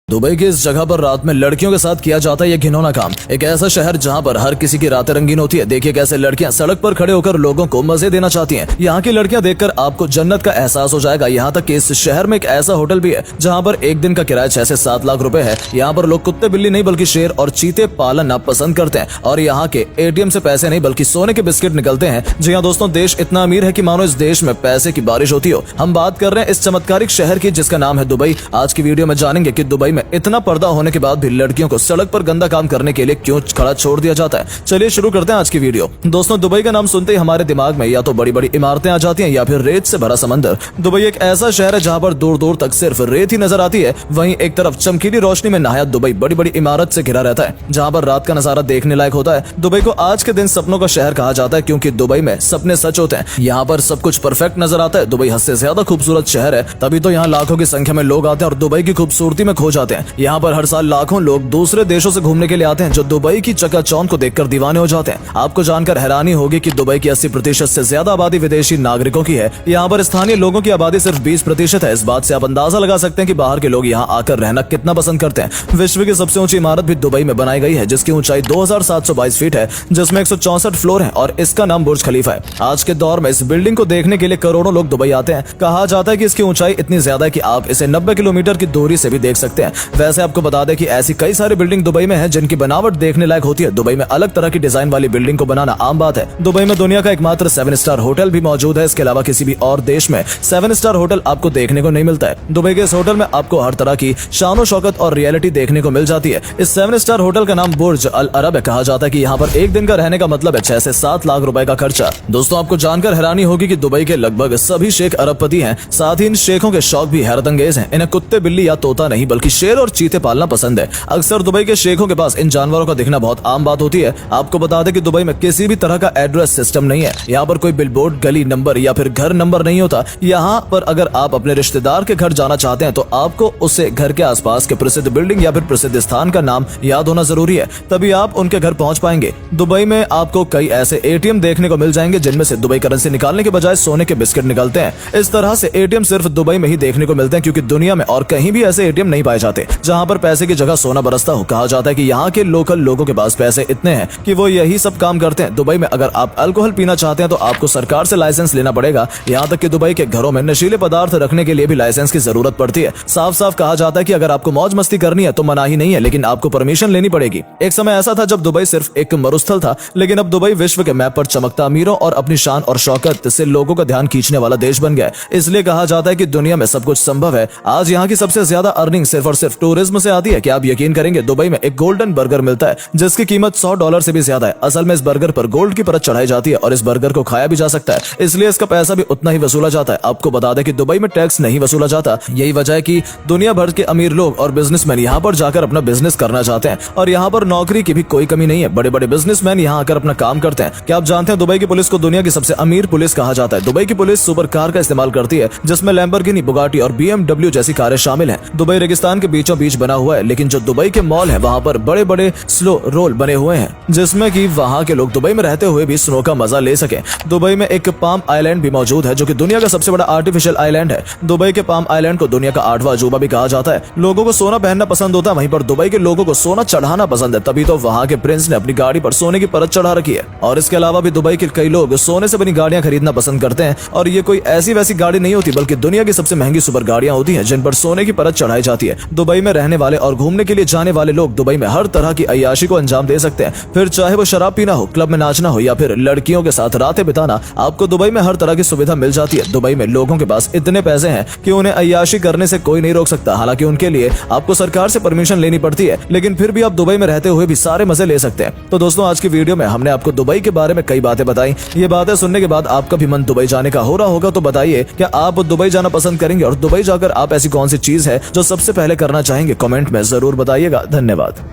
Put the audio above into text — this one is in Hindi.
दुबई की इस जगह पर रात में लड़कियों के साथ किया जाता है ये घिनौना काम। एक ऐसा शहर जहां पर हर किसी की रातें रंगीन होती है। देखिए कैसे लड़कियां सड़क पर खड़े होकर लोगों को मजे देना चाहती हैं। यहाँ की लड़कियां देखकर आपको जन्नत का एहसास हो जाएगा। यहाँ तक कि इस शहर में एक ऐसा होटल भी है जहाँ पर एक दिन का किराया 6 से 7 लाख रुपए है। यहाँ पर लोग कुत्ते बिल्ली नहीं बल्कि शेर और चीते पालना पसंद करते हैं। और यहाँ के ATM से पैसे नहीं बल्कि सोने के बिस्किट निकलते हैं। जी हाँ दोस्तों, देश इतना अमीर है कि मानो इस देश में पैसे की बारिश होती हो। हम बात कर रहे हैं इस चमत्कारिक शहर की जिसका नाम है दुबई। आज की वीडियो में जानेंगे कि दुबई में इतना पर्दा होने के बाद भी लड़कियों को सड़क पर गंदा काम करने के लिए क्यों खड़ा छोड़ दिया जाता है। चलिए शुरू करते हैं आज की वीडियो। दोस्तों, दुबई का नाम सुनते ही हमारे दिमाग में या तो बड़ी बड़ी इमारतें आ जाती हैं या फिर रेत से भरा समंदर। दुबई एक ऐसा शहर है जहां पर दूर दूर तक सिर्फ रेत ही नजर आती है। वहीं एक तरफ चमकीली रोशनी में नहाया दुबई बड़ी बड़ी इमारत से घिरा रहता है जहां पर रात का नजारा देखने लायक होता है। दुबई को आज के दिन सपनों का शहर कहा जाता है क्योंकि दुबई में सपने सच होते हैं। यहाँ पर सब कुछ परफेक्ट नजर आता है। दुबई हद से ज्यादा खूबसूरत शहर है, तभी तो यहाँ लाखों की संख्या में लोग आते हैं और दुबई की खूबसूरती में खो जाते हैं। यहाँ पर हर साल लाखों लोग दूसरे देशों से घूमने के लिए आते हैं जो दुबई की चकाचौंध को देखकर दीवाने हो जाते हैं। आपको जानकर हैरानी होगी कि दुबई की 80% से ज्यादा आबादी विदेशी नागरिकों की है। यहाँ पर स्थानीय लोगों की आबादी सिर्फ 20% है। इस बात से आप अंदाजा लगा सकते हैं कि बाहर के लोग यहाँ आकर रहना कितना पसंद करते हैं। विश्व की सबसे ऊंची इमारत भी दुबई में बनाई गई है जिसकी ऊंचाई 2722 फीट है, जिसमें 164 फ्लोर है और इसका नाम बुर्ज खलीफा है। आज के दौर में इस बिल्डिंग को देखने के लिए करोड़ों लोग दुबई आते हैं। कहा जाता है कि इसकी ऊंचाई इतनी ज्यादा है कि आप इसे 90 किलोमीटर की दूरी से भी देख सकते हैं। वैसे आपको बता दें कि ऐसी कई सारी बिल्डिंग दुबई में है जिनकी बनावट देखने लायक होती है। दुबई में अलग तरह की डिजाइन वाली बिल्डिंग को बनाना आम बात है। दुबई में दुनिया का एकमात्र 7 स्टार होटल भी मौजूद है। इसके अलावा किसी भी और देश में 7 स्टार होटल आपको देखने को नहीं मिलता है। दुबई के इस होटल में आपको हर तरह की शान शौकत और रियलिटी देखने को मिल जाती है। इस 7 स्टार होटल का नाम बुर्ज अल अरब है। कहा जाता है कि यहाँ पर एक दिन का रहने का मतलब है 6 से 7 लाख रुपए का खर्चा। दोस्तों, आपको जानकर हैरानी होगी कि दुबई के लगभग सभी शेख अरबपति हैं। साथ ही इन शेखों के शौक भी हैरत अंगेज हैं। इन्हें कुत्ते बिल्ली या तोता नहीं बल्कि शेर और चीते पालना पसंद है। अक्सर दुबई के शेखों के पास इन जानवरों का दिखना बहुत आम बात होती है। आपको बता दें कि दुबई में किसी भी तरह का एड्रेस सिस्टम नहीं है। यहाँ पर कोई बिलबोर्ड, गली नंबर या फिर घर नंबर नहीं होता। यहाँ पर अगर आप अपने रिश्तेदार के घर जाना चाहते हैं तो आपको उसे घर के आसपास के प्रसिद्ध बिल्डिंग या फिर प्रसिद्ध स्थान का नाम याद होना जरूरी है, तभी आप उनके घर पहुंच पाएंगे। दुबई में आपको कई ऐसे ATM देखने को मिल जाएंगे जिनमें से दुबई करेंसी निकालने के बजाय सोने के बिस्किट निकलते हैं। इस तरह से ATM सिर्फ दुबई में ही देखने को मिलते हैं क्योंकि दुनिया में और कहीं भी ऐसे ATM नहीं पाए जाते जहां पर पैसे की जगह सोना बरसता हो। कहा जाता है कि यहाँ के लोकल लोगों के पास पैसे इतने हैं कि वो यही सब काम करते हैं। दुबई में अगर आप अल्कोहल पीना चाहते हैं तो आपको सरकार से लाइसेंस लेना पड़ेगा। यहाँ तक कि दुबई के घरों में नशीले पदार्थ रखने के लिए भी लाइसेंस की जरूरत पड़ती है। साफ साफ कहा जाता है कि अगर आपको मौज मस्ती करनी है तो मनाही नहीं है, लेकिन आपको परमिशन लेनी पड़ेगी। एक समय ऐसा था जब दुबई सिर्फ एक मरुस्थल था, लेकिन अब दुबई विश्व के मैप पर चमकता अमीरों और अपनी शान और शौकत से लोगों का ध्यान खींचने वाला देश बन गया। इसलिए कहा जाता है कि दुनिया में सब कुछ संभव है। आज यहाँ की सबसे ज्यादा अर्निंग सिर्फ और सिर्फ टूरिज्म से आती है। क्या आप यकीन करेंगे, दुबई में एक गोल्डन बर्गर मिलता है जिसकी कीमत $100 से भी ज्यादा है। असल में इस बर्गर पर गोल्ड की परत चढ़ाई जाती है और इस बर्गर को खाया भी जा सकता है, इसलिए इसका पैसा भी उतना ही वसूला जाता है। आपको बता दें कि दुबई में टैक्स नहीं वसूला जाता। यही वजह है कि दुनिया भर के अमीर लोग और बिजनेसमैन यहाँ पर जाकर अपना बिजनेस करना चाहते हैं और यहाँ पर नौकरी की भी कोई कमी नहीं है। बड़े बड़े बिजनेसमैन यहाँ आकर अपना काम करते हैं। क्या आप जानते हैं दुबई की पुलिस को दुनिया की सबसे अमीर पुलिस कहा जाता है। दुबई की पुलिस सुपर कार का इस्तेमाल करती है जिसमें लैम्बोर्गिनी, बुगाटी और BMW जैसी कारें शामिल हैं। दुबई रेगिस्तान के बीचों बीच बना हुआ है, लेकिन जो दुबई के मॉल है वहाँ पर बड़े बड़े स्लो रोल बने हुए हैं जिसमें कि वहाँ के लोग दुबई में रहते हुए भी स्नो का मजा ले सके। दुबई में एक पाम आइलैंड भी मौजूद है जो कि दुनिया का सबसे बड़ा आर्टिफिशियल आइलैंड है। दुबई के पाम आइलैंड को दुनिया का 8वां अजूबा भी कहा जाता है। लोगों को सोना पहनना पसंद होता है, वहीं पर दुबई के लोगों को सोना चढ़ाना पसंद है, तभी तो वहाँ के प्रिंस ने अपनी गाड़ी पर सोने की परत चढ़ा रखी है। और इसके अलावा भी दुबई के कई लोग सोने से बनी गाड़ियां खरीदना पसंद करते हैं और ये कोई ऐसी वैसी गाड़ी नहीं होती बल्कि दुनिया की सबसे महंगी सुपर गाड़ियां होती हैं जिन पर सोने की परत चढ़ाई जाती है। दुबई में रहने वाले और घूमने के लिए जाने वाले लोग दुबई में हर तरह की अय्याशी को अंजाम दे सकते हैं, फिर चाहे वो शराब पीना हो, क्लब में नाचना हो या फिर लड़कियों के साथ रातें बिताना। आपको दुबई में हर तरह की सुविधा मिल जाती है। दुबई में लोगों के पास इतने पैसे हैं कि उन्हें अय्याशी करने से कोई नहीं रोक सकता। हालांकि उनके लिए आपको सरकार से परमिशन लेनी पड़ती है, लेकिन फिर भी आप दुबई में रहते हुए भी सारे मजे ले सकते हैं। तो दोस्तों, आज की वीडियो में हमने आपको दुबई के बारे में कई बातें बताई। ये बातें सुनने के बाद आपका भी मन दुबई जाने का हो रहा होगा, तो बताइए क्या आप दुबई जाना पसंद करेंगे और दुबई जाकर आप ऐसी कौन सी चीज है जो सबसे पहले करना चाहेंगे? कमेंट में जरूर बताइएगा। धन्यवाद।